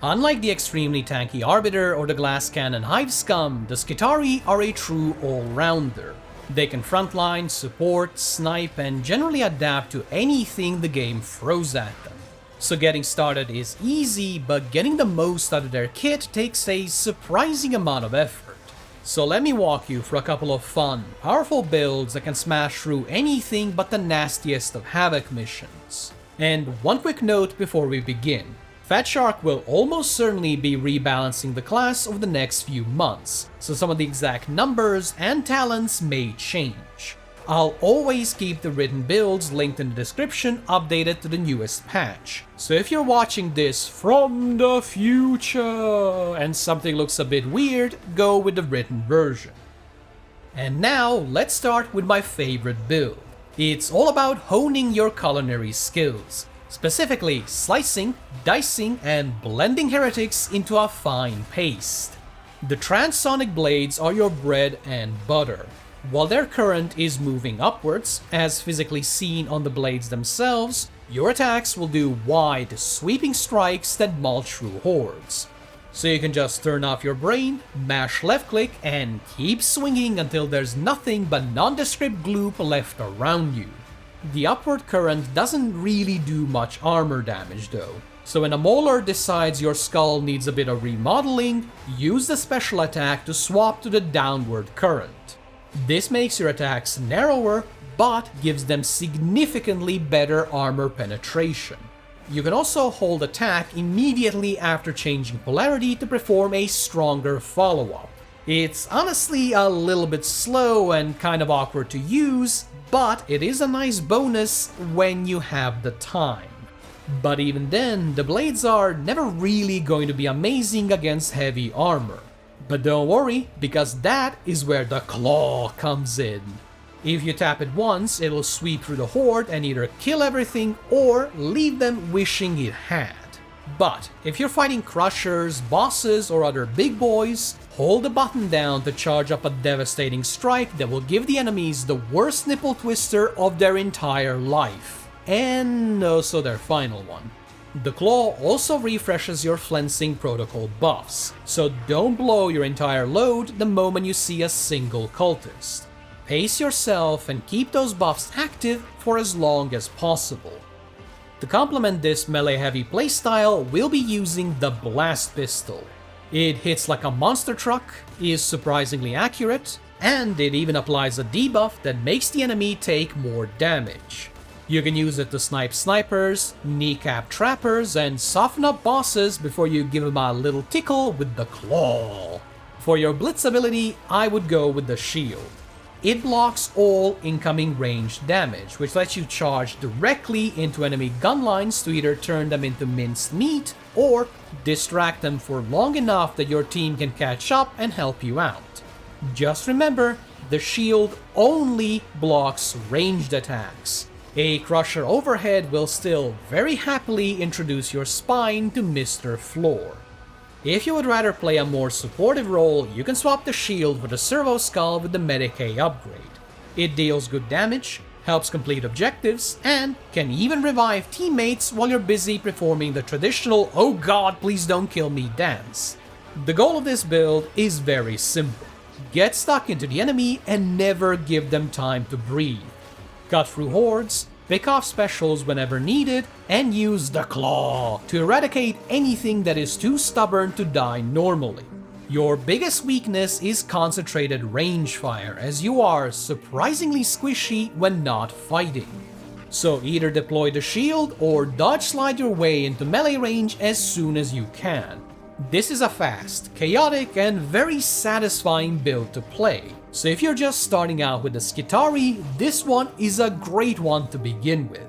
Unlike the extremely tanky Arbiter or the glass cannon Hive Scum, the Skitarii are a true all-rounder. They can frontline, support, snipe, and generally adapt to anything the game throws at them. So getting started is easy, but getting the most out of their kit takes a surprising amount of effort. So let me walk you through a couple of fun, powerful builds that can smash through anything but the nastiest of Havoc missions. And one quick note before we begin. Fat Shark will almost certainly be rebalancing the class over the next few months, so some of the exact numbers and talents may change. I'll always keep the written builds linked in the description updated to the newest patch, so if you're watching this from the future and something looks a bit weird, go with the written version. And now let's start with my favorite build. It's all about honing your culinary skills. Specifically, slicing, dicing, and blending heretics into a fine paste. The transonic blades are your bread and butter. While their current is moving upwards, as physically seen on the blades themselves, your attacks will do wide, sweeping strikes that mulch through hordes. So you can just turn off your brain, mash left click, and keep swinging until there's nothing but nondescript gloop left around you. The upward current doesn't really do much armor damage though, so when a Mauler decides your skull needs a bit of remodeling, use the special attack to swap to the downward current. This makes your attacks narrower, but gives them significantly better armor penetration. You can also hold attack immediately after changing polarity to perform a stronger follow-up. It's honestly a little bit slow and kind of awkward to use, but it is a nice bonus when you have the time. But even then, the blades are never really going to be amazing against heavy armor. But don't worry, because that is where the claw comes in. If you tap it once, it'll sweep through the horde and either kill everything or leave them wishing it had. But if you're fighting crushers, bosses, or other big boys, hold the button down to charge up a devastating strike that will give the enemies the worst nipple twister of their entire life. And also their final one. The claw also refreshes your flensing protocol buffs, so don't blow your entire load the moment you see a single cultist. Pace yourself and keep those buffs active for as long as possible. To complement this melee-heavy playstyle, we'll be using the Blast Pistol. It hits like a monster truck, is surprisingly accurate, and it even applies a debuff that makes the enemy take more damage. You can use it to snipe snipers, kneecap trappers, and soften up bosses before you give them a little tickle with the claw. For your blitz ability, I would go with the shield. It blocks all incoming ranged damage, which lets you charge directly into enemy gun lines to either turn them into minced meat or distract them for long enough that your team can catch up and help you out. Just remember, the shield only blocks ranged attacks. A crusher overhead will still very happily introduce your spine to Mr. Floor. If you would rather play a more supportive role, you can swap the shield for the servo skull with the Medicae upgrade. It deals good damage, helps complete objectives, and can even revive teammates while you're busy performing the traditional "oh god, please don't kill me" dance. The goal of this build is very simple. Get stuck into the enemy and never give them time to breathe. Cut through hordes, pick off specials whenever needed, and use the claw to eradicate anything that is too stubborn to die normally. Your biggest weakness is concentrated range fire, as you are surprisingly squishy when not fighting. So either deploy the shield or dodge slide your way into melee range as soon as you can. This is a fast, chaotic, and very satisfying build to play. So if you're just starting out with the Skitarii, this one is a great one to begin with.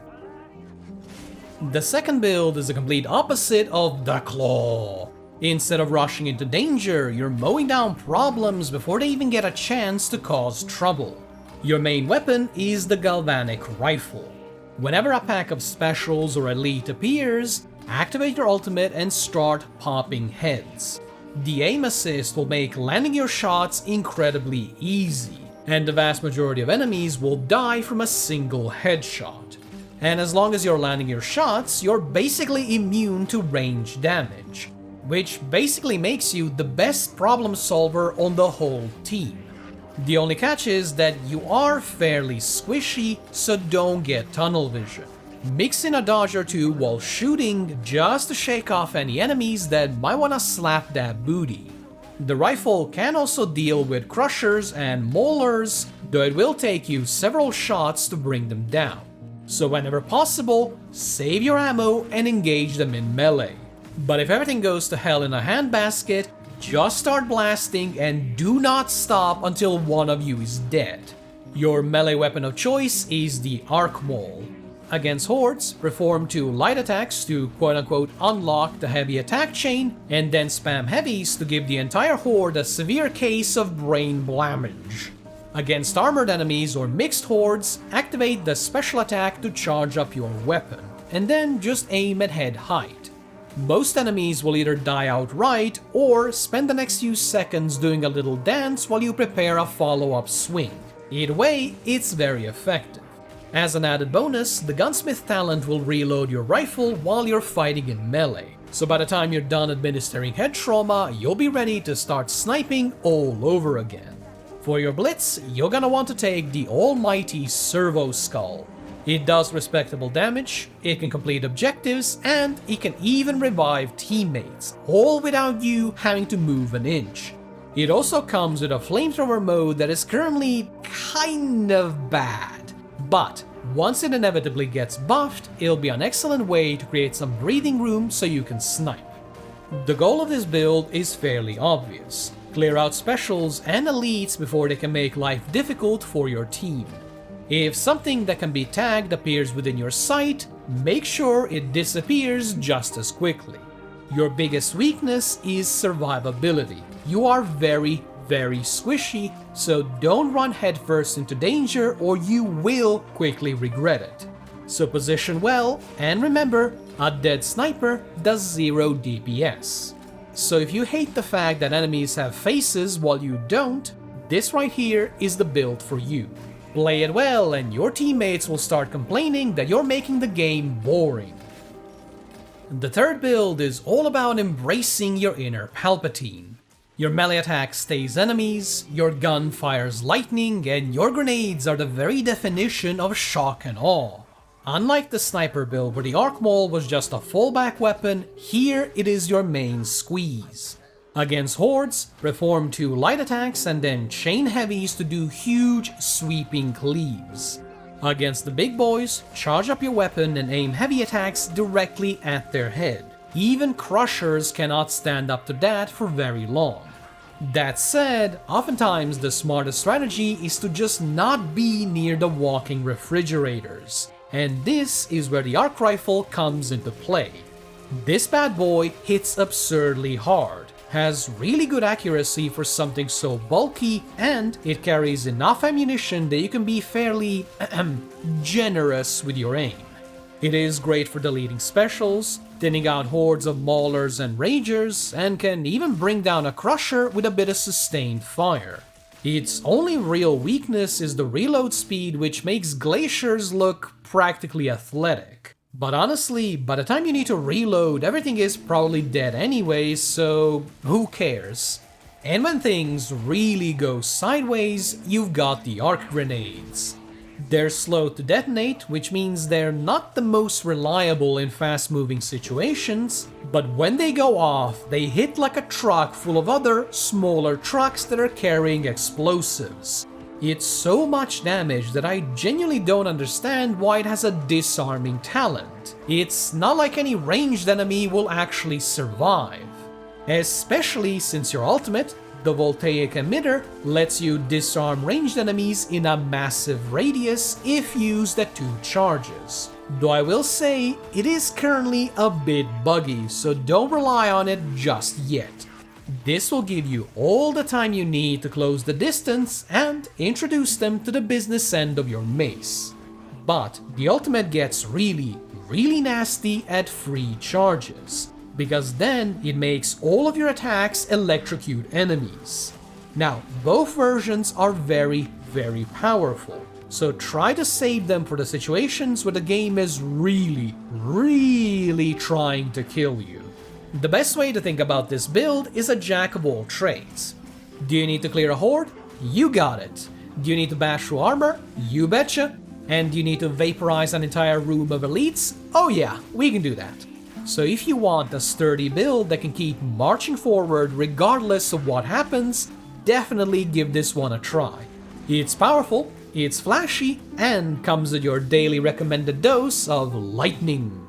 The second build is the complete opposite of the claw. Instead of rushing into danger, you're mowing down problems before they even get a chance to cause trouble. Your main weapon is the galvanic rifle. Whenever a pack of specials or elite appears, activate your ultimate and start popping heads. The aim assist will make landing your shots incredibly easy, and the vast majority of enemies will die from a single headshot. And as long as you're landing your shots, you're basically immune to range damage. which basically makes you the best problem solver on the whole team. The only catch is that you are fairly squishy, so don't get tunnel vision. Mix in a dodge or two while shooting just to shake off any enemies that might wanna slap that booty. The rifle can also deal with crushers and maulers, though it will take you several shots to bring them down. So whenever possible, save your ammo and engage them in melee. But if everything goes to hell in a handbasket, just start blasting and do not stop until one of you is dead. Your melee weapon of choice is the arc maul. Against hordes, perform 2 light attacks to quote-unquote unlock the heavy attack chain, and then spam heavies to give the entire horde a severe case of brain blamage. Against armored enemies or mixed hordes, activate the special attack to charge up your weapon, and then just aim at head height. Most enemies will either die outright or spend the next few seconds doing a little dance while you prepare a follow-up swing. Either way, it's very effective. As an added bonus, the gunsmith talent will reload your rifle while you're fighting in melee, so by the time you're done administering head trauma, you'll be ready to start sniping all over again. For your blitz, you're gonna want to take the almighty Servo Skull. It does respectable damage, it can complete objectives, and it can even revive teammates, all without you having to move an inch. It also comes with a flamethrower mode that is currently kind of bad. But once it inevitably gets buffed, it'll be an excellent way to create some breathing room so you can snipe. The goal of this build is fairly obvious. Clear out specials and elites before they can make life difficult for your team. If something that can be tagged appears within your sight, make sure it disappears just as quickly. Your biggest weakness is survivability. You are very squishy, so don't run headfirst into danger or you will quickly regret it. So position well, and remember, a dead sniper does 0 DPS. So if you hate the fact that enemies have faces while you don't, this right here is the build for you. Play it well and your teammates will start complaining that you're making the game boring. The third build is all about embracing your inner Palpatine. Your melee attack stays enemies, your gun fires lightning, and your grenades are the very definition of shock and awe. Unlike the sniper build where the arc maul was just a fallback weapon, here it is your main squeeze. Against hordes, perform 2 light attacks and then chain heavies to do huge sweeping cleaves. Against the big boys, charge up your weapon and aim heavy attacks directly at their head. Even crushers cannot stand up to that for very long. That said, oftentimes the smartest strategy is to just not be near the walking refrigerators, and this is where the arc rifle comes into play. This bad boy hits absurdly hard, has really good accuracy for something so bulky, and it carries enough ammunition that you can be fairly generous with your aim. It is great for deleting specials, thinning out hordes of maulers and ragers, and can even bring down a crusher with a bit of sustained fire. Its only real weakness is the reload speed, which makes glaciers look practically athletic. But honestly, by the time you need to reload, everything is probably dead anyway, so who cares? And when things really go sideways, you've got the arc grenades. They're slow to detonate, which means they're not the most reliable in fast-moving situations, but when they go off, they hit like a truck full of other, smaller trucks that are carrying explosives. It's so much damage that I genuinely don't understand why it has a disarming talent. It's not like any ranged enemy will actually survive. Especially since your ultimate, the voltaic emitter, lets you disarm ranged enemies in a massive radius if used at 2 charges. Though I will say, it is currently a bit buggy, so don't rely on it just yet. This will give you all the time you need to close the distance and introduce them to the business end of your mace. But the ultimate gets really nasty at 3 charges, because then it makes all of your attacks electrocute enemies. Now, both versions are very powerful, so try to save them for the situations where the game is really trying to kill you. The best way to think about this build is a jack of all trades. Do you need to clear a horde? You got it. Do you need to bash through armor? You betcha. And do you need to vaporize an entire room of elites? Oh yeah, we can do that. So if you want a sturdy build that can keep marching forward regardless of what happens, definitely give this one a try. It's powerful, it's flashy, and comes with your daily recommended dose of lightning.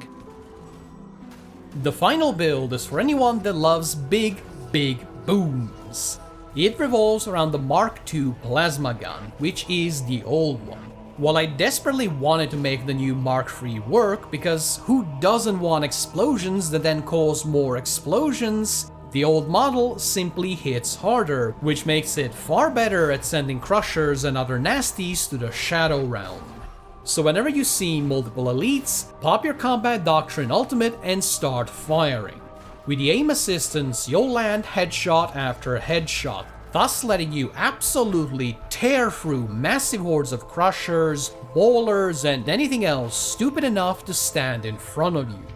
The final build is for anyone that loves big booms. It revolves around the Mark II plasma gun, which is the old one. While I desperately wanted to make the new Mark III work, because who doesn't want explosions that then cause more explosions, the old model simply hits harder, which makes it far better at sending crushers and other nasties to the Shadow Realm. So whenever you see multiple elites, pop your Combat Doctrine Ultimate and start firing. With the aim assistance, you'll land headshot after headshot, thus letting you absolutely tear through massive hordes of crushers, bowlers, and anything else stupid enough to stand in front of you.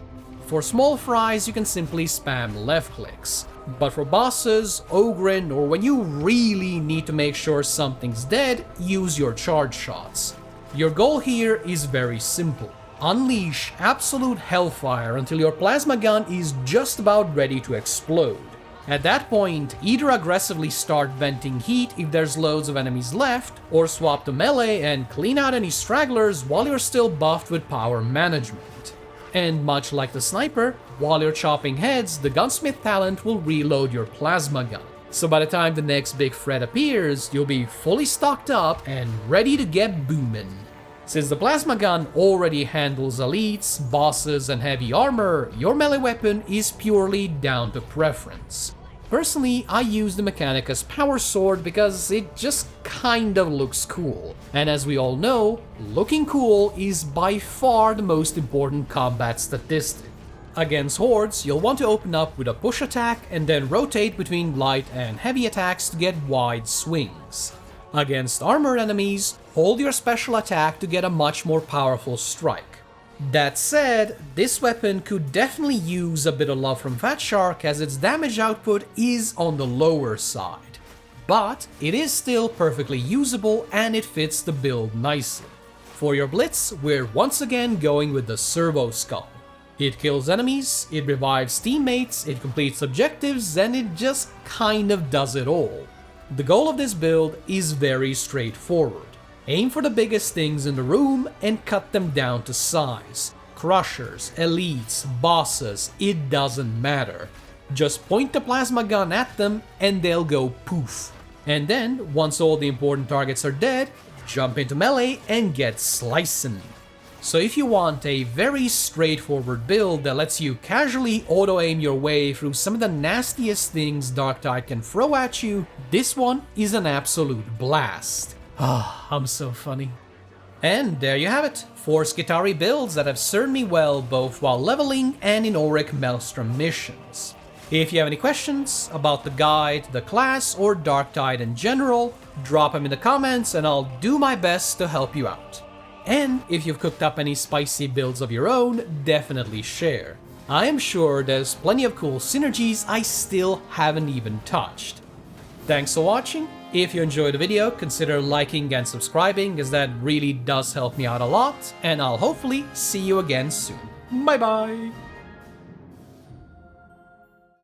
For small fries, you can simply spam left clicks, but for bosses, Ogren, or when you really need to make sure something's dead, use your charge shots. Your goal here is very simple. Unleash absolute hellfire until your plasma gun is just about ready to explode. At that point, either aggressively start venting heat if there's loads of enemies left, or swap to melee and clean out any stragglers while you're still buffed with power management. And much like the sniper, while you're chopping heads, the gunsmith talent will reload your plasma gun. So by the time the next big threat appears, you'll be fully stocked up and ready to get booming. Since the plasma gun already handles elites, bosses, and heavy armor, your melee weapon is purely down to preference. Personally, I use the Mechanicus Power Sword because it just kind of looks cool. And as we all know, looking cool is by far the most important combat statistic. Against hordes, you'll want to open up with a push attack and then rotate between light and heavy attacks to get wide swings. Against armored enemies, hold your special attack to get a much more powerful strike. That said, this weapon could definitely use a bit of love from Fatshark as its damage output is on the lower side. But it is still perfectly usable and it fits the build nicely. For your blitz, we're once again going with the Servo Skull. It kills enemies, it revives teammates, it completes objectives, and it just kind of does it all. The goal of this build is very straightforward. Aim for the biggest things in the room and cut them down to size. Crushers, elites, bosses, it doesn't matter. Just point the plasma gun at them and they'll go poof. And then, once all the important targets are dead, jump into melee and get slicing. So if you want a very straightforward build that lets you casually auto-aim your way through some of the nastiest things Darktide can throw at you, this one is an absolute blast. Ah, I'm so funny. And there you have it, 4 Skitarii builds that have served me well both while leveling and in Auric Maelstrom missions. If you have any questions about the guide, the class, or Darktide in general, drop them in the comments and I'll do my best to help you out. And if you've cooked up any spicy builds of your own, definitely share. I am sure there's plenty of cool synergies I still haven't even touched. Thanks for watching. If you enjoyed the video, consider liking and subscribing as that really does help me out a lot, and I'll hopefully see you again soon. Bye bye!